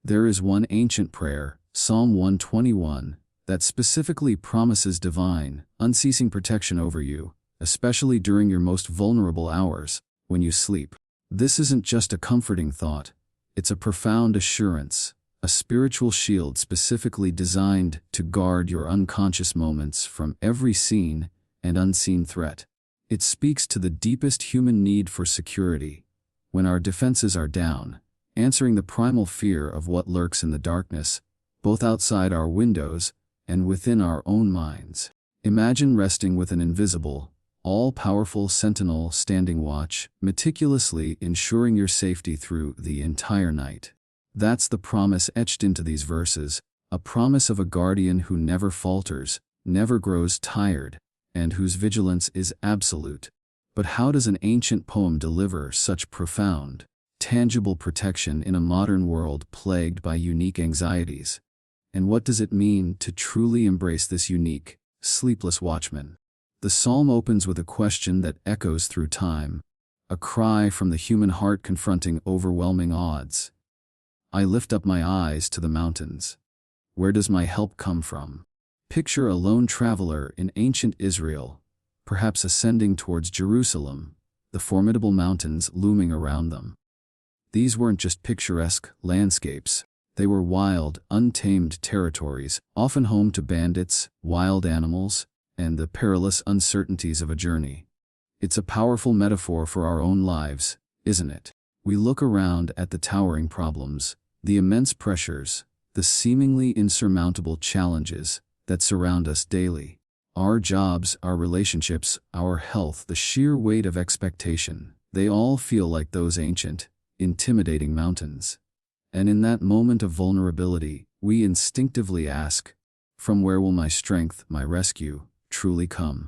There is one ancient prayer, Psalm 121, that specifically promises divine, unceasing protection over you, especially during your most vulnerable hours, when you sleep. This isn't just a comforting thought, it's a profound assurance, a spiritual shield specifically designed to guard your unconscious moments from every seen and unseen threat. It speaks to the deepest human need for security, when our defenses are down, answering the primal fear of what lurks in the darkness, both outside our windows and within our own minds. Imagine resting with an invisible, all-powerful sentinel standing watch, meticulously ensuring your safety through the entire night. That's the promise etched into these verses, a promise of a guardian who never falters, never grows tired, and whose vigilance is absolute. But how does an ancient poem deliver such profound, tangible protection in a modern world plagued by unique anxieties? And what does it mean to truly embrace this unique, sleepless watchman? The psalm opens with a question that echoes through time, a cry from the human heart confronting overwhelming odds. I lift up my eyes to the mountains. Where does my help come from? Picture a lone traveler in ancient Israel, perhaps ascending towards Jerusalem, the formidable mountains looming around them. These weren't just picturesque landscapes. They were wild, untamed territories, often home to bandits, wild animals, and the perilous uncertainties of a journey. It's a powerful metaphor for our own lives, isn't it? We look around at the towering problems, the immense pressures, the seemingly insurmountable challenges that surround us daily. Our jobs, our relationships, our health, the sheer weight of expectation, they all feel like those ancient, intimidating mountains. And in that moment of vulnerability, we instinctively ask, from where will my strength, my rescue, truly come?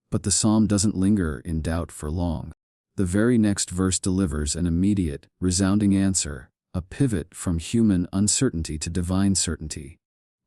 But the psalm doesn't linger in doubt for long. The very next verse delivers an immediate, resounding answer, a pivot from human uncertainty to divine certainty.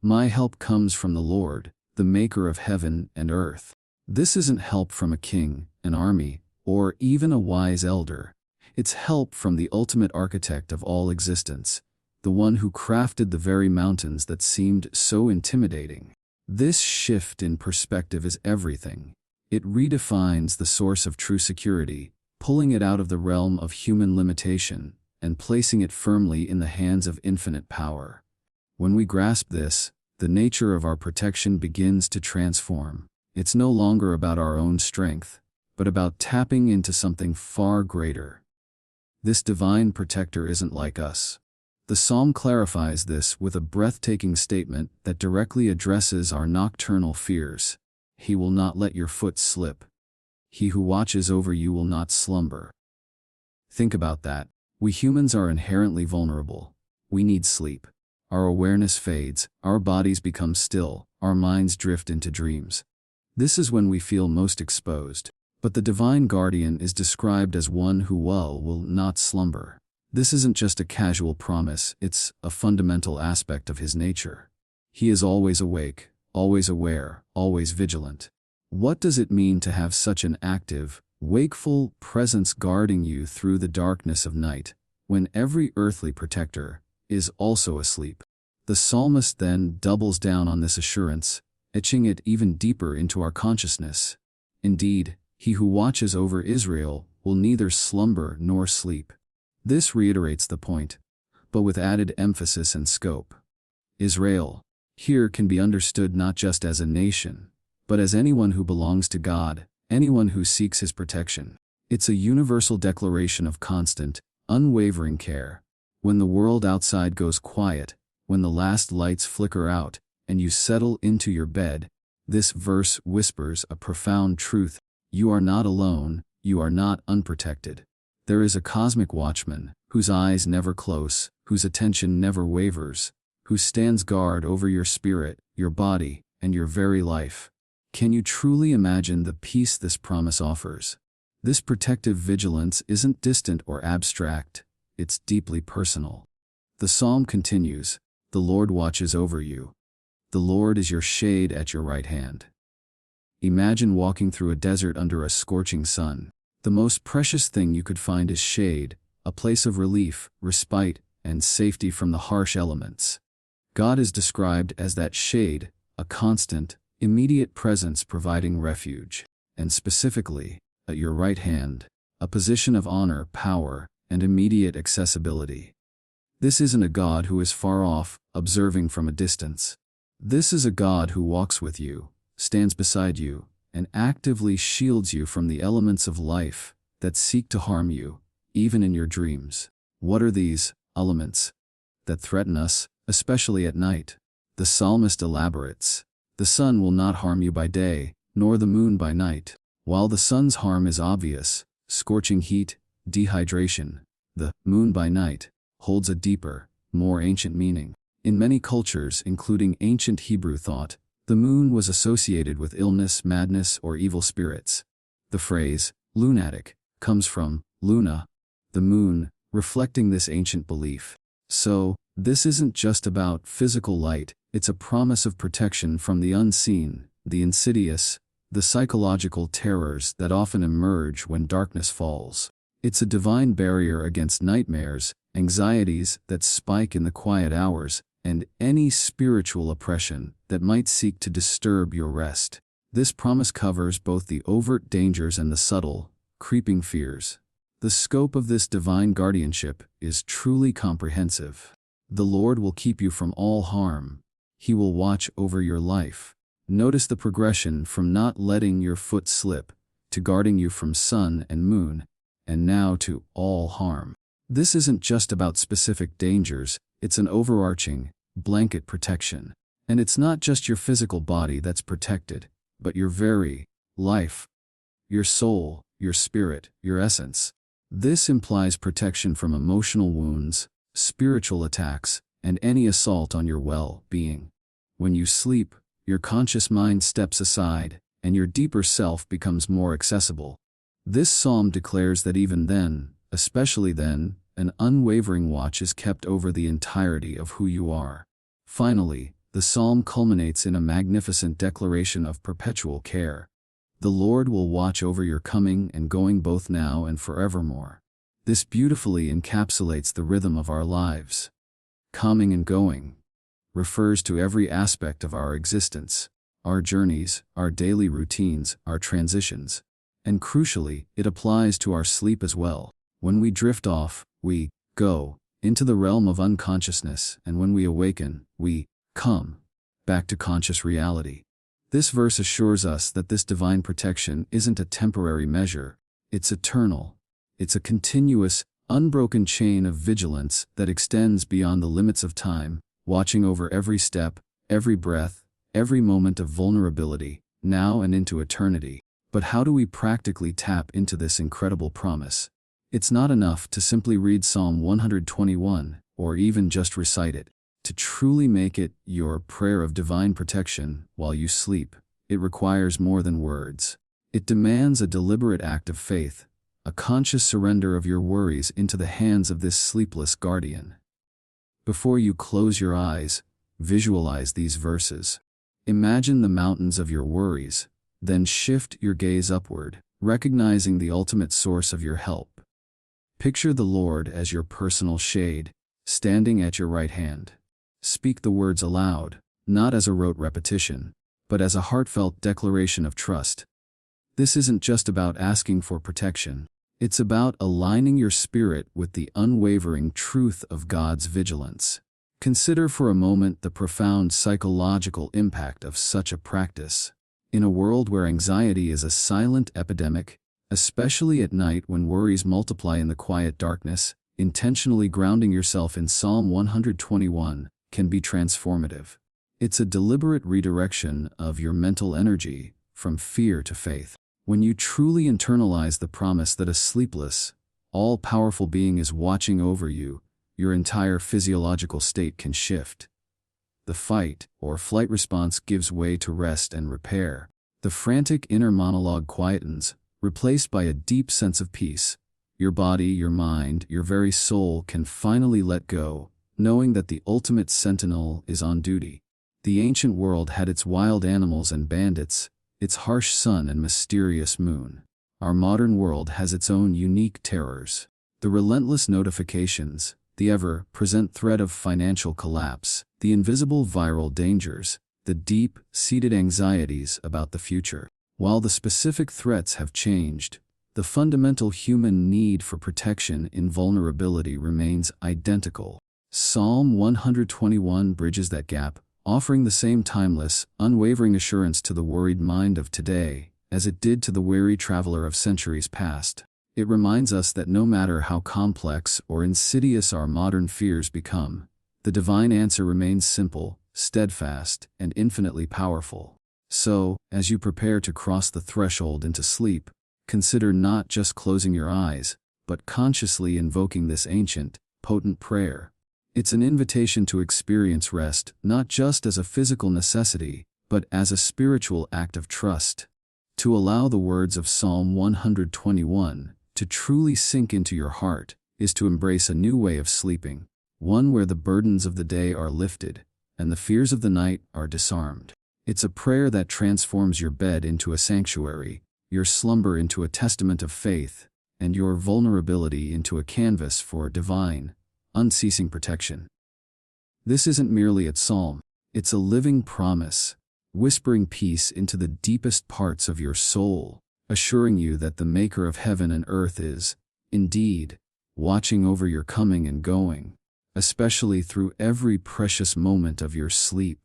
My help comes from the Lord, the maker of heaven and earth. This isn't help from a king, an army, or even a wise elder. It's help from the ultimate architect of all existence, the one who crafted the very mountains that seemed so intimidating. This shift in perspective is everything. It redefines the source of true security, pulling it out of the realm of human limitation and placing it firmly in the hands of infinite power. When we grasp this, the nature of our protection begins to transform. It's no longer about our own strength, but about tapping into something far greater. This divine protector isn't like us. The psalm clarifies this with a breathtaking statement that directly addresses our nocturnal fears. He will not let your foot slip. He who watches over you will not slumber. Think about that. We humans are inherently vulnerable. We need sleep. Our awareness fades, our bodies become still, our minds drift into dreams. This is when we feel most exposed. But the divine guardian is described as one who will not slumber. This isn't just a casual promise, it's a fundamental aspect of his nature. He is always awake, always aware, always vigilant. What does it mean to have such an active, wakeful presence guarding you through the darkness of night, when every earthly protector is also asleep? The psalmist then doubles down on this assurance, etching it even deeper into our consciousness. Indeed, he who watches over Israel will neither slumber nor sleep. This reiterates the point, but with added emphasis and scope. Israel here can be understood not just as a nation, but as anyone who belongs to God, anyone who seeks his protection. It's a universal declaration of constant, unwavering care. When the world outside goes quiet, when the last lights flicker out, and you settle into your bed, this verse whispers a profound truth. You are not alone, you are not unprotected. There is a cosmic watchman, whose eyes never close, whose attention never wavers, who stands guard over your spirit, your body, and your very life. Can you truly imagine the peace this promise offers? This protective vigilance isn't distant or abstract, it's deeply personal. The psalm continues, "The Lord watches over you. The Lord is your shade at your right hand." Imagine walking through a desert under a scorching sun. The most precious thing you could find is shade, a place of relief, respite, and safety from the harsh elements. God is described as that shade, a constant, immediate presence providing refuge, and specifically, at your right hand, a position of honor, power, and immediate accessibility. This isn't a God who is far off, observing from a distance. This is a God who walks with you, stands beside you, and actively shields you from the elements of life that seek to harm you, even in your dreams. What are these elements that threaten us, especially at night? The psalmist elaborates, "The sun will not harm you by day, nor the moon by night." While the sun's harm is obvious, scorching heat, dehydration, the moon by night holds a deeper, more ancient meaning. In many cultures, including ancient Hebrew thought, the moon was associated with illness, madness, or evil spirits. The phrase, lunatic, comes from luna, the moon, reflecting this ancient belief. So, this isn't just about physical light, it's a promise of protection from the unseen, the insidious, the psychological terrors that often emerge when darkness falls. It's a divine barrier against nightmares, anxieties that spike in the quiet hours, and any spiritual oppression that might seek to disturb your rest. This promise covers both the overt dangers and the subtle, creeping fears. The scope of this divine guardianship is truly comprehensive. The Lord will keep you from all harm. He will watch over your life. Notice the progression from not letting your foot slip, to guarding you from sun and moon, and now to all harm. This isn't just about specific dangers, it's an overarching, blanket protection. And it's not just your physical body that's protected, but your very life, your soul, your spirit, your essence. This implies protection from emotional wounds, spiritual attacks, and any assault on your well-being. When you sleep, your conscious mind steps aside, and your deeper self becomes more accessible. This psalm declares that even then, especially then, an unwavering watch is kept over the entirety of who you are. Finally, the psalm culminates in a magnificent declaration of perpetual care. The Lord will watch over your coming and going both now and forevermore. This beautifully encapsulates the rhythm of our lives. Coming and going refers to every aspect of our existence, our journeys, our daily routines, our transitions. And crucially, it applies to our sleep as well. When we drift off, we go into the realm of unconsciousness, and when we awaken, we come back to conscious reality. This verse assures us that this divine protection isn't a temporary measure, it's eternal. It's a continuous, unbroken chain of vigilance that extends beyond the limits of time, watching over every step, every breath, every moment of vulnerability, now and into eternity. But how do we practically tap into this incredible promise? It's not enough to simply read Psalm 121, or even just recite it. To truly make it your prayer of divine protection while you sleep, it requires more than words. It demands a deliberate act of faith, a conscious surrender of your worries into the hands of this sleepless guardian. Before you close your eyes, visualize these verses. Imagine the mountains of your worries, then shift your gaze upward, recognizing the ultimate source of your help. Picture the Lord as your personal shade, standing at your right hand. Speak the words aloud, not as a rote repetition, but as a heartfelt declaration of trust. This isn't just about asking for protection. It's about aligning your spirit with the unwavering truth of God's vigilance. Consider for a moment the profound psychological impact of such a practice. In a world where anxiety is a silent epidemic, especially at night when worries multiply in the quiet darkness, intentionally grounding yourself in Psalm 121 can be transformative. It's a deliberate redirection of your mental energy from fear to faith. When you truly internalize the promise that a sleepless, all-powerful being is watching over you, your entire physiological state can shift. The fight or flight response gives way to rest and repair. The frantic inner monologue quietens, replaced by a deep sense of peace. Your body, your mind, your very soul can finally let go, knowing that the ultimate sentinel is on duty. The ancient world had its wild animals and bandits, its harsh sun and mysterious moon. Our modern world has its own unique terrors. The relentless notifications, the ever-present threat of financial collapse, the invisible viral dangers, the deep-seated anxieties about the future. While the specific threats have changed, the fundamental human need for protection in vulnerability remains identical. Psalm 121 bridges that gap, offering the same timeless, unwavering assurance to the worried mind of today as it did to the weary traveler of centuries past. It reminds us that no matter how complex or insidious our modern fears become, the divine answer remains simple, steadfast, and infinitely powerful. So, as you prepare to cross the threshold into sleep, consider not just closing your eyes, but consciously invoking this ancient, potent prayer. It's an invitation to experience rest not just as a physical necessity, but as a spiritual act of trust. To allow the words of Psalm 121 to truly sink into your heart is to embrace a new way of sleeping, one where the burdens of the day are lifted and the fears of the night are disarmed. It's a prayer that transforms your bed into a sanctuary, your slumber into a testament of faith, and your vulnerability into a canvas for divine, unceasing protection. This isn't merely a psalm, it's a living promise, whispering peace into the deepest parts of your soul, assuring you that the Maker of heaven and earth is, indeed, watching over your coming and going, especially through every precious moment of your sleep.